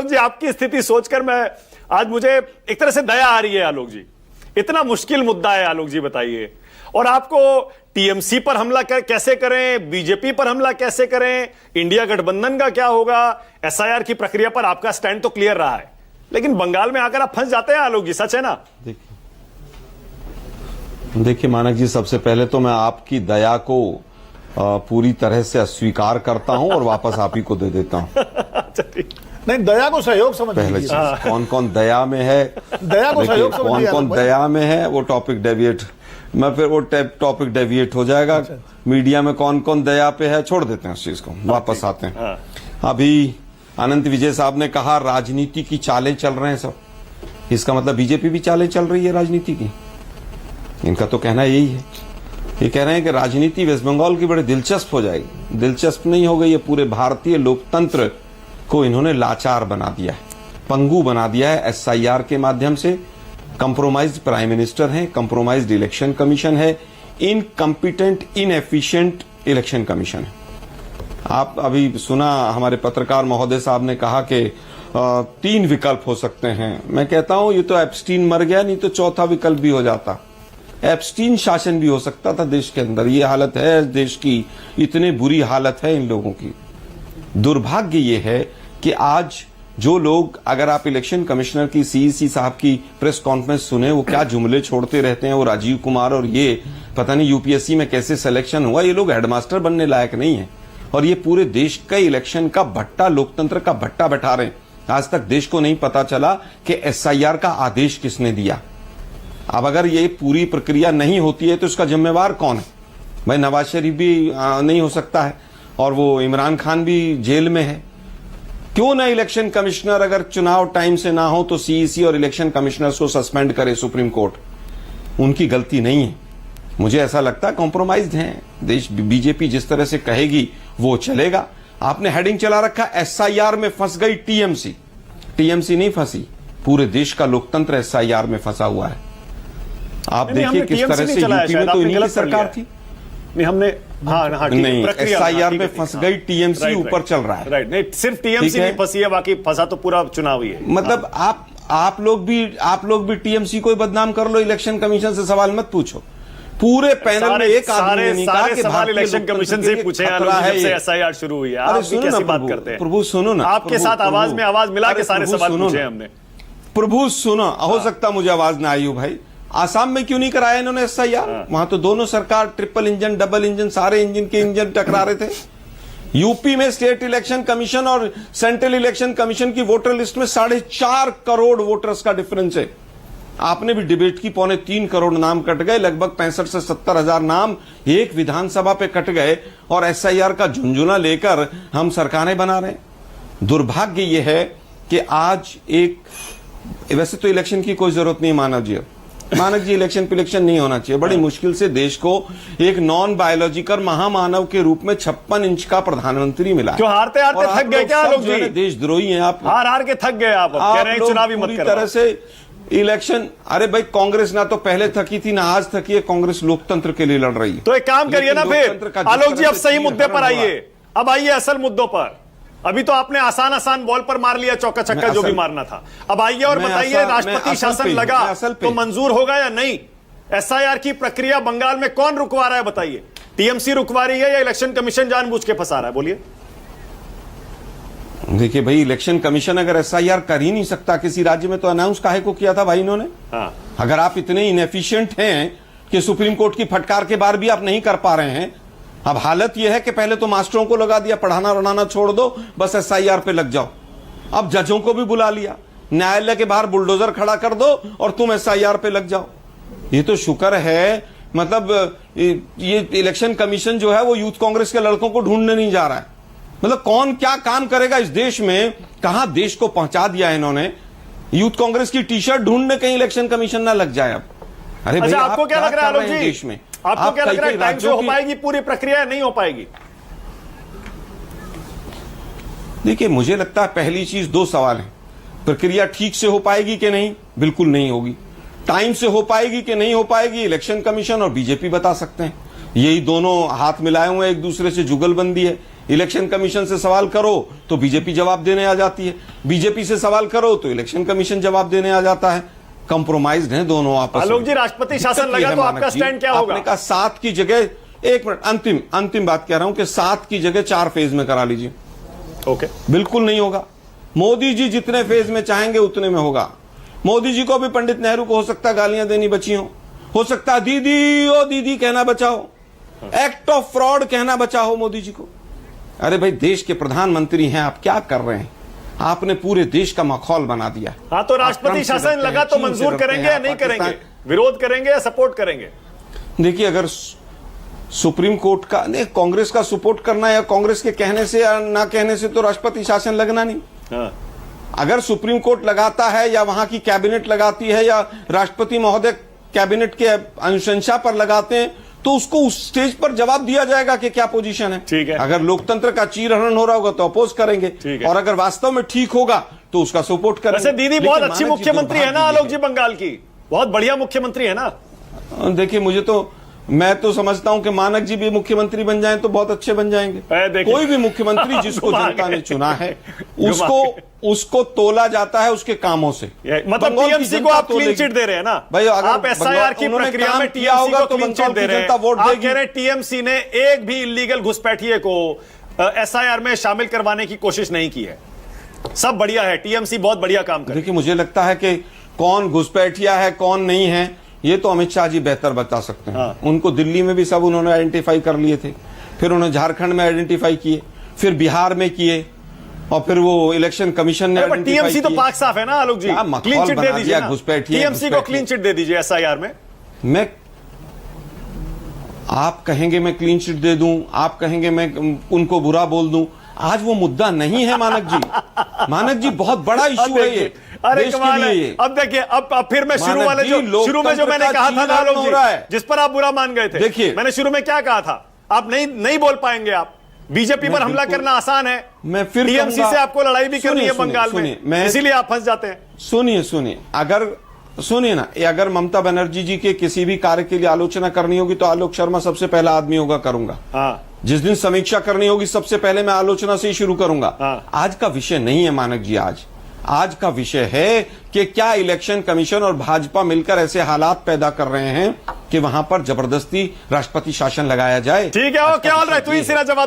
जी आपकी स्थिति सोचकर मैं आज मुझे एक तरह से दया आ रही है। आलोक जी, इतना मुश्किल मुद्दा है। आलोक जी बताइए, और आपको टीएमसी पर हमला कैसे करें, बीजेपी पर हमला कैसे करें, इंडिया गठबंधन का क्या होगा, एसआईआर की प्रक्रिया पर आपका स्टैंड तो क्लियर रहा है, लेकिन बंगाल में आकर आप फंस जाते हैं। आलोक जी, सच है ना? देखिए मानक जी, सबसे पहले तो मैं आपकी दया को पूरी तरह से अस्वीकार करता हूं और वापस आप ही को दे देता हूं। नहीं, दया को सहयोग समझ पहले चीज, कौन कौन दया में है, दया को सहयोग समझ, कौन कौन दया में है वो टॉपिक डेविएट, मैं फिर वो टॉपिक डेविएट हो जाएगा। मीडिया में कौन कौन दया पे है, छोड़ देते हैं उस चीज को, वापस आते हैं। अभी अनंत विजय साहब ने कहा राजनीति की चालें चल रहे हैं सब, इसका मतलब बीजेपी भी चालें चल रही है राजनीति की। इनका तो कहना यही है, ये कह रहे हैं कि राजनीति वेस्ट बंगाल की बड़ी दिलचस्प हो जाएगी। दिलचस्प नहीं हो गई, ये पूरे भारतीय लोकतंत्र को इन्होंने लाचार बना दिया है, पंगु बना दिया है एसआईआर के माध्यम से। कंप्रोमाइज्ड प्राइम मिनिस्टर है, कंप्रोमाइज्ड इलेक्शन कमीशन है, इनकम्पिटेंट इनएफिशिएंट इलेक्शन कमीशन है। आप अभी सुना हमारे पत्रकार महोदय साहब ने कहा कि 3 विकल्प हो सकते हैं। मैं कहता हूं ये तो एप्स्टीन मर गया, नहीं तो चौथा विकल्प भी हो जाता। एप्स्टीन शासन भी हो सकता था देश के अंदर। ये हालत है देश की, इतनी बुरी हालत है इन लोगों की। दुर्भाग्य ये है कि आज जो लोग, अगर आप इलेक्शन कमिश्नर की सीईसी साहब की प्रेस कॉन्फ्रेंस सुने, वो क्या जुमले छोड़ते रहते हैं। वो राजीव कुमार और ये पता नहीं यूपीएससी में कैसे सिलेक्शन हुआ, ये लोग हेडमास्टर बनने लायक नहीं है। और ये पूरे देश का इलेक्शन का भट्टा, लोकतंत्र का भट्टा बैठा रहे हैं। आज तक देश को नहीं पता चला कि एसआईआर का आदेश किसने दिया। अब अगर ये पूरी प्रक्रिया नहीं होती है तो इसका जिम्मेवार कौन है? भाई नवाज शरीफ भी नहीं हो सकता है, और वो इमरान खान भी जेल में है। क्यों ना इलेक्शन कमिश्नर, अगर चुनाव टाइम से ना हो तो सीईसी और इलेक्शन कमिश्नर्स को सस्पेंड करे सुप्रीम कोर्ट। उनकी गलती नहीं है। मुझे ऐसा लगता है कॉम्प्रोमाइज्ड हैं देश। बीजेपी जिस तरह से कहेगी वो चलेगा। आपने हेडिंग चला रखा एसआईआर में फंस गई टीएमसी। टीएमसी नहीं फंसी, पूरे देश का लोकतंत्र एसआईआर में फंसा हुआ है। आप देखिए किस तरह से यूपी में तो इन्हीं की सरकार थी। नहीं, हमने नहीं, एसआईआर में फंस गई टीएमसी, ऊपर चल रहा है। राइट, नहीं सिर्फ टीएमसी नहीं फंसी है, बाकी फंसा तो पूरा चुनाव ही है। मतलब आप लोग भी टीएमसी को बदनाम कर लो, इलेक्शन कमीशन से सवाल मत पूछो। पूरे पैनल में एक आदमी ने कहा कि सवाल इलेक्शन कमीशन से पूछे जब से एसआईआर शुरू हुई है। आप भी कैसी बात करते हैं? प्रभु सुनो ना, आपके साथ आवाज में आवाज मिला के सारे सवाल पूछे हमने। प्रभु सुनो, हो सकता मुझे आवाज ना आई हो भाई। आसाम में क्यों नहीं कराया इन्होंने एसआईआर? वहां तो दोनों सरकार, ट्रिपल इंजन, डबल इंजन, सारे इंजन के इंजन टकरा रहे थे। यूपी में स्टेट इलेक्शन कमीशन और सेंट्रल इलेक्शन कमीशन की वोटर लिस्ट में 4.5 करोड़ वोटर्स का डिफरेंस है। आपने भी डिबेट की, 3.25 करोड़ नाम कट गए, लगभग 65 से 70 हजार नाम एक विधानसभा पे कट गए, और एसआईआर का झुंझुना लेकर हम सरकारें बना रहे हैं। दुर्भाग्य यह है कि आज वैसे तो इलेक्शन की कोई जरूरत नहीं मानक जी, इलेक्शन नहीं होना चाहिए। बड़ी मुश्किल से देश को एक नॉन बायोलॉजिकल महामानव के रूप में 56 इंच का प्रधानमंत्री मिला। क्यों हारते हारते थक गए क्या लोग जी? देशद्रोही हैं आप, हार के थक गए आप कह रहे हैं चुनावी मत करो। तरह से इलेक्शन, अरे भाई कांग्रेस ना तो पहले थकी थी ना आज थकी है। कांग्रेस लोकतंत्र के लिए लड़ रही है। तो एक काम करिए ना फिर आलोक जी, अब सही मुद्दे पर आइए। अब आइए असल मुद्दों पर। अभी तो आपने आसान बॉल पर मार लिया, चौका छक्का जो भी मारना था। अब आइए और बताइए, राष्ट्रपति शासन लगा तो मंजूर होगा या नहीं? एसआईआर की प्रक्रिया बंगाल में कौन रुकवा रहा है बताइए? टीएमसी रुकवा रही है या इलेक्शन कमीशन जानबूझ के फंसा रहा है? बोलिए। देखिए भाई, इलेक्शन कमीशन अगर एसआईआर कर ही नहीं सकता किसी राज्य में, तो अनाउंस काहे को किया था भाई इन्होंने? अगर आप इतने इनएफिशिएंट हैं कि सुप्रीम कोर्ट की फटकार के बाद भी आप नहीं कर पा रहे हैं। अब हालत यह है कि पहले तो मास्टरों को लगा दिया, पढ़ाना वढ़ाना छोड़ दो, बस एसआईआर पे लग जाओ। अब जजों को भी बुला लिया, न्यायालय के बाहर बुलडोजर खड़ा कर दो और तुम एसआईआर पे लग जाओ। ये तो शुक्र है, मतलब ये इलेक्शन कमीशन जो है वो यूथ कांग्रेस के लड़कों को ढूंढने नहीं जा रहा है। मतलब कौन क्या काम करेगा इस देश में? कहां देश को पहुंचा दिया है इन्होंने। यूथ कांग्रेस की टी शर्ट ढूंढने कहीं इलेक्शन कमीशन ना लग जाए अब। अरे अच्छा, आपको क्या लग रहा है आलोक जी? देश में आपको क्या लग रहा है, टाइम से हो पाएगी पूरी प्रक्रिया, नहीं हो पाएगी? देखिए मुझे लगता है पहली चीज, 2 सवाल हैं। प्रक्रिया ठीक से हो पाएगी कि नहीं? बिल्कुल नहीं होगी। टाइम से हो पाएगी कि नहीं हो पाएगी, इलेक्शन कमीशन और बीजेपी बता सकते हैं। यही दोनों हाथ मिलाए हुए एक दूसरे से जुगलबंदी है। इलेक्शन कमीशन से सवाल करो तो बीजेपी जवाब देने आ जाती है, बीजेपी से सवाल करो तो इलेक्शन कमीशन जवाब देने आ जाता है। कंप्रोमाइज्ड हैं दोनों आपस में। आलोक जी, राष्ट्रपति शासन लगा तो आपका स्टैंड क्या होगा? आपने कहा 7 की जगह, एक मिनट, अंतिम बात कह रहा हूं कि 7 की जगह 4 फेज में करा लीजिए। ओके, बिल्कुल नहीं होगा। मोदी जी जितने फेज में चाहेंगे उतने में होगा। मोदी जी को भी पंडित नेहरू को हो सकता है गालियां देनी बची हो सकता है दीदी ओ दीदी कहना बचा हो, एक्ट ऑफ फ्रॉड कहना बचा हो मोदी जी को। अरे भाई, देश के प्रधानमंत्री हैं आप, क्या कर रहे हैं? आपने पूरे देश का माहौल बना दिया। हाँ, तो राष्ट्रपति शासन लगा तो मंजूर करेंगे या नहीं करेंगे? विरोध करेंगे या सपोर्ट करेंगे? देखिए, अगर सुप्रीम कोर्ट का नहीं, कांग्रेस का सपोर्ट करना या कांग्रेस के कहने से या ना कहने से तो राष्ट्रपति शासन लगना नहीं। हाँ। अगर सुप्रीम कोर्ट लगाता है या वहां की कैबिनेट लगाती है या राष्ट्रपति महोदय कैबिनेट के अनुशंसा पर लगाते हैं तो उसको उस स्टेज पर जवाब दिया जाएगा कि क्या पोजीशन है। ठीक है। अगर लोकतंत्र का चीरहरण हो रहा होगा तो अपोज करेंगे, और अगर वास्तव में ठीक होगा तो उसका सपोर्ट करेंगे। वैसे दीदी बहुत अच्छी मुख्यमंत्री है ना आलोक जी, बंगाल की बहुत बढ़िया मुख्यमंत्री है ना। देखिए, मैं तो समझता हूं कि मानक जी भी मुख्यमंत्री बन जाएं तो बहुत अच्छे बन जाएंगे। कोई भी मुख्यमंत्री जिसको जनता ने चुना है उसको तोला जाता है उसके कामों से। मतलब टीएमसी को आप क्लीन चिट दे रहे हैं ना भाई? आप एसआईआर की प्रक्रिया में टीएमसी को क्लीन चिट दे रहे हैं। आप कह रहे हैं टीएमसी ने एक भी इलीगल घुसपैठिए को एसआईआर में शामिल करवाने की कोशिश नहीं की है। सब बढ़िया है, टीएमसी बहुत बढ़िया काम कर। देखिए, मुझे लगता है कि कौन घुसपैठिया है कौन नहीं है ये तो अमित शाह जी बेहतर बता सकते हैं। हाँ। उनको दिल्ली में भी सब उन्होंने आइडेंटिफाई कर लिए थे, फिर उन्होंने झारखंड में आइडेंटिफाई किए, फिर बिहार में किए, और फिर वो इलेक्शन कमीशन ने टीएमसी तो पाक साफ है ना आलोक जी, क्लीन चिट दे दीजिए ना, टीएमसी को क्लीन चिट दे दीजिए एसआईआर में। आप कहेंगे मैं क्लीन चिट दे दूं, आप कहेंगे मैं उनको बुरा बोल दूं, आज वो मुद्दा नहीं है मानक जी। मानक जी, बहुत बड़ा इशू है ये। अरे कमाल है। अब देखिए, अब फिर मैं शुरू में जो मैंने कहा था ना आलोक जी, जिस पर आप बुरा मान गए थे, देखिए मैंने शुरू में क्या कहा था, आप नहीं बोल पाएंगे। आप बीजेपी पर हमला करना आसान है, मैं फिर टीएमसी से आपको लड़ाई भी करनी है बंगाल में, इसीलिए आप फंस जाते हैं। सुनिए ना, अगर ममता बनर्जी जी के किसी भी कार्य के लिए आलोचना करनी होगी तो आलोक शर्मा सबसे पहला आदमी होगा, करूंगा। हाँ। जिस दिन समीक्षा करनी होगी सबसे पहले मैं आलोचना से ही शुरू करूंगा। हाँ। आज का विषय नहीं है मानक जी, आज का विषय है कि क्या इलेक्शन कमीशन और भाजपा मिलकर ऐसे हालात पैदा कर रहे हैं कि वहां पर जबरदस्ती राष्ट्रपति शासन लगाया जाए। ठीक है, ओके, ऑल राइट, तू ही सिरा जवाब